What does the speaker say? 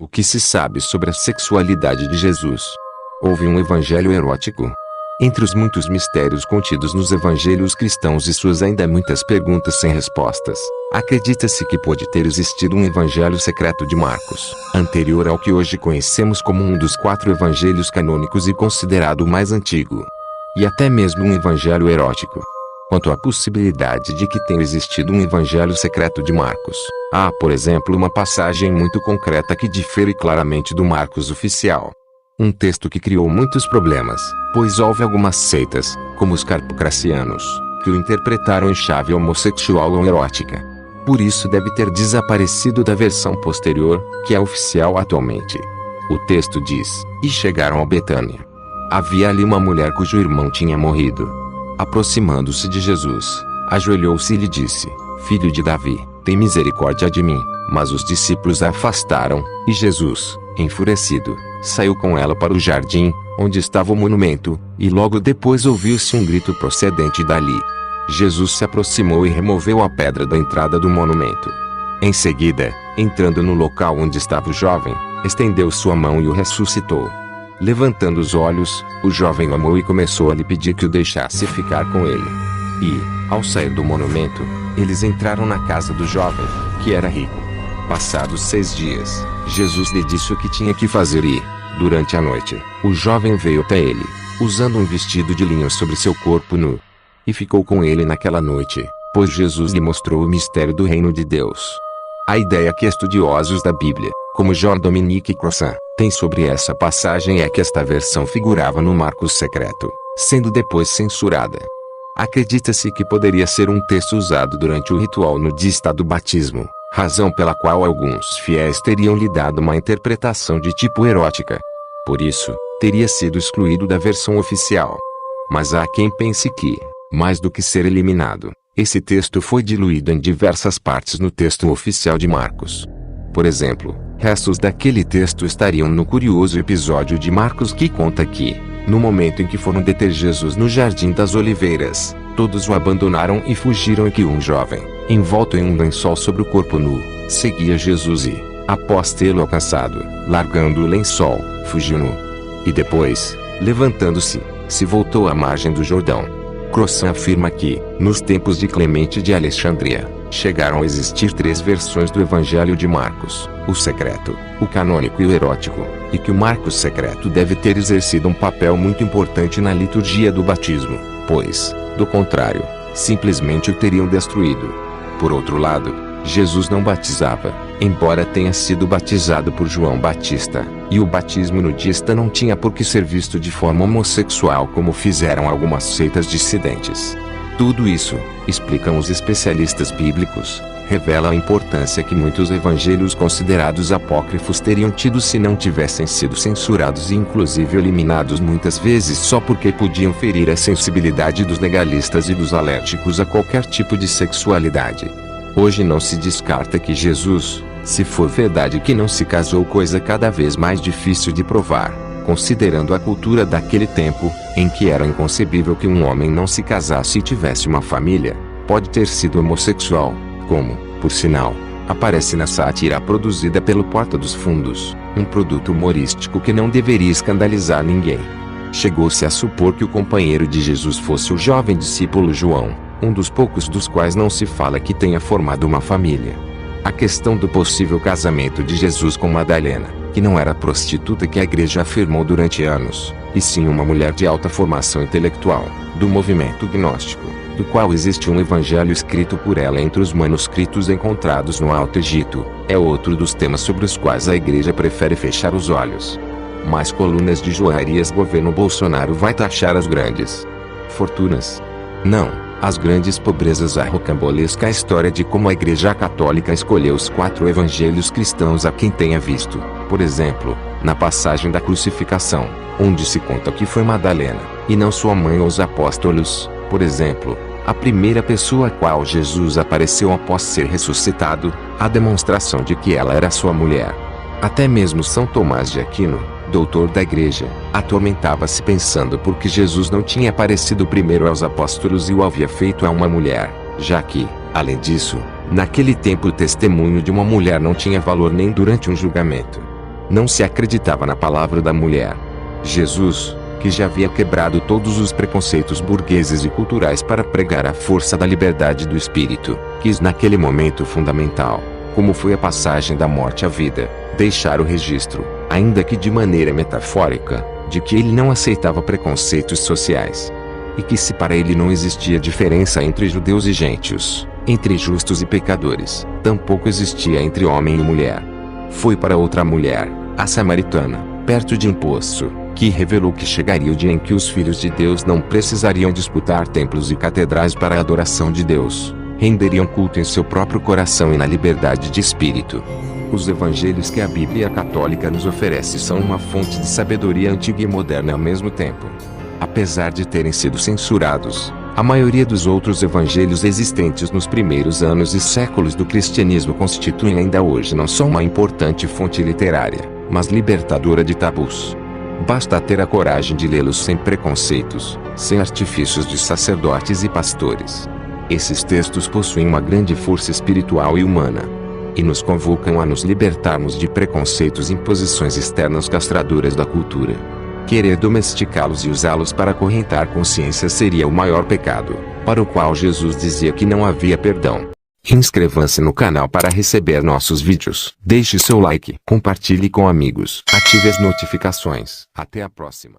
O que se sabe sobre a sexualidade de Jesus? Houve um evangelho erótico? Entre os muitos mistérios contidos nos evangelhos cristãos e suas ainda muitas perguntas sem respostas, acredita-se que pode ter existido um evangelho secreto de Marcos, anterior ao que hoje conhecemos como um dos 4 evangelhos canônicos e considerado o mais antigo. E até mesmo um evangelho erótico. Quanto à possibilidade de que tenha existido um evangelho secreto de Marcos, há, por exemplo, uma passagem muito concreta que difere claramente do Marcos oficial. Um texto que criou muitos problemas, pois houve algumas seitas, como os carpocracianos, que o interpretaram em chave homossexual ou erótica. Por isso deve ter desaparecido da versão posterior, que é oficial atualmente. O texto diz: "E chegaram a Betânia. Havia ali uma mulher cujo irmão tinha morrido. Aproximando-se de Jesus, ajoelhou-se e lhe disse: Filho de Davi, tem misericórdia de mim." Mas os discípulos a afastaram, e Jesus, enfurecido, saiu com ela para o jardim, onde estava o monumento, e logo depois ouviu-se um grito procedente dali. Jesus se aproximou e removeu a pedra da entrada do monumento. Em seguida, entrando no local onde estava o jovem, estendeu sua mão e o ressuscitou. Levantando os olhos, o jovem o amou e começou a lhe pedir que o deixasse ficar com ele. E, ao sair do monumento, eles entraram na casa do jovem, que era rico. Passados 6 dias, Jesus lhe disse o que tinha que fazer e, durante a noite, o jovem veio até ele, usando um vestido de linho sobre seu corpo nu. E ficou com ele naquela noite, pois Jesus lhe mostrou o mistério do reino de Deus. A ideia que estudiosos da Bíblia, como Jean-Dominique Crossan, têm sobre essa passagem é que esta versão figurava no Marcos secreto, sendo depois censurada. Acredita-se que poderia ser um texto usado durante o ritual nudista do batismo, razão pela qual alguns fiéis teriam lhe dado uma interpretação de tipo erótica. Por isso, teria sido excluído da versão oficial. Mas há quem pense que, mais do que ser eliminado, esse texto foi diluído em diversas partes no texto oficial de Marcos. Por exemplo, restos daquele texto estariam no curioso episódio de Marcos que conta que, no momento em que foram deter Jesus no Jardim das Oliveiras, todos o abandonaram e fugiram e que um jovem, envolto em um lençol sobre o corpo nu, seguia Jesus e, após tê-lo alcançado, largando o lençol, fugiu nu. E depois, levantando-se, se voltou à margem do Jordão. Crossan afirma que, nos tempos de Clemente de Alexandria, chegaram a existir 3 versões do Evangelho de Marcos, o secreto, o canônico e o erótico, e que o Marcos secreto deve ter exercido um papel muito importante na liturgia do batismo, pois, do contrário, simplesmente o teriam destruído. Por outro lado, Jesus não batizava, embora tenha sido batizado por João Batista, e o batismo nudista não tinha por que ser visto de forma homossexual como fizeram algumas seitas dissidentes. Tudo isso, explicam os especialistas bíblicos, revela a importância que muitos evangelhos considerados apócrifos teriam tido se não tivessem sido censurados e inclusive eliminados muitas vezes só porque podiam ferir a sensibilidade dos legalistas e dos alérgicos a qualquer tipo de sexualidade. Hoje não se descarta que Jesus, se for verdade que não se casou, coisa cada vez mais difícil de provar, considerando a cultura daquele tempo, em que era inconcebível que um homem não se casasse e tivesse uma família, pode ter sido homossexual, como, por sinal, aparece na sátira produzida pelo Porta dos Fundos, um produto humorístico que não deveria escandalizar ninguém. Chegou-se a supor que o companheiro de Jesus fosse o jovem discípulo João, um dos poucos dos quais não se fala que tenha formado uma família. A questão do possível casamento de Jesus com Madalena, que não era a prostituta que a igreja afirmou durante anos, e sim uma mulher de alta formação intelectual, do movimento gnóstico, do qual existe um evangelho escrito por ela entre os manuscritos encontrados no Alto Egito, é outro dos temas sobre os quais a igreja prefere fechar os olhos. Mais colunas de joalherias. Governo Bolsonaro vai taxar as grandes fortunas? Não, as grandes pobrezas. A rocambolesca história de como a igreja católica escolheu os 4 evangelhos cristãos a quem tenha visto, por exemplo, na passagem da crucificação, onde se conta que foi Madalena, e não sua mãe ou os apóstolos, por exemplo, a primeira pessoa a qual Jesus apareceu após ser ressuscitado, a demonstração de que ela era sua mulher. Até mesmo São Tomás de Aquino, doutor da igreja, atormentava-se pensando por que Jesus não tinha aparecido primeiro aos apóstolos e o havia feito a uma mulher, já que, além disso, naquele tempo o testemunho de uma mulher não tinha valor nem durante um julgamento. Não se acreditava na palavra da mulher. Jesus, que já havia quebrado todos os preconceitos burgueses e culturais para pregar a força da liberdade do espírito, quis naquele momento fundamental, como foi a passagem da morte à vida, deixar o registro, ainda que de maneira metafórica, de que ele não aceitava preconceitos sociais. E que se para ele não existia diferença entre judeus e gentios, entre justos e pecadores, tampouco existia entre homem e mulher. Foi para outra mulher, a samaritana, perto de um poço, que revelou que chegaria o dia em que os filhos de Deus não precisariam disputar templos e catedrais para a adoração de Deus, renderiam culto em seu próprio coração e na liberdade de espírito. Os evangelhos que a Bíblia Católica nos oferece são uma fonte de sabedoria antiga e moderna ao mesmo tempo. Apesar de terem sido censurados, a maioria dos outros evangelhos existentes nos primeiros anos e séculos do cristianismo constituem ainda hoje não só uma importante fonte literária, mas libertadora de tabus. Basta ter a coragem de lê-los sem preconceitos, sem artifícios de sacerdotes e pastores. Esses textos possuem uma grande força espiritual e humana, e nos convocam a nos libertarmos de preconceitos e imposições externas castradoras da cultura. Querer domesticá-los e usá-los para acorrentar consciência seria o maior pecado, para o qual Jesus dizia que não havia perdão. Inscreva-se no canal para receber nossos vídeos. Deixe seu like, compartilhe com amigos, ative as notificações. Até a próxima.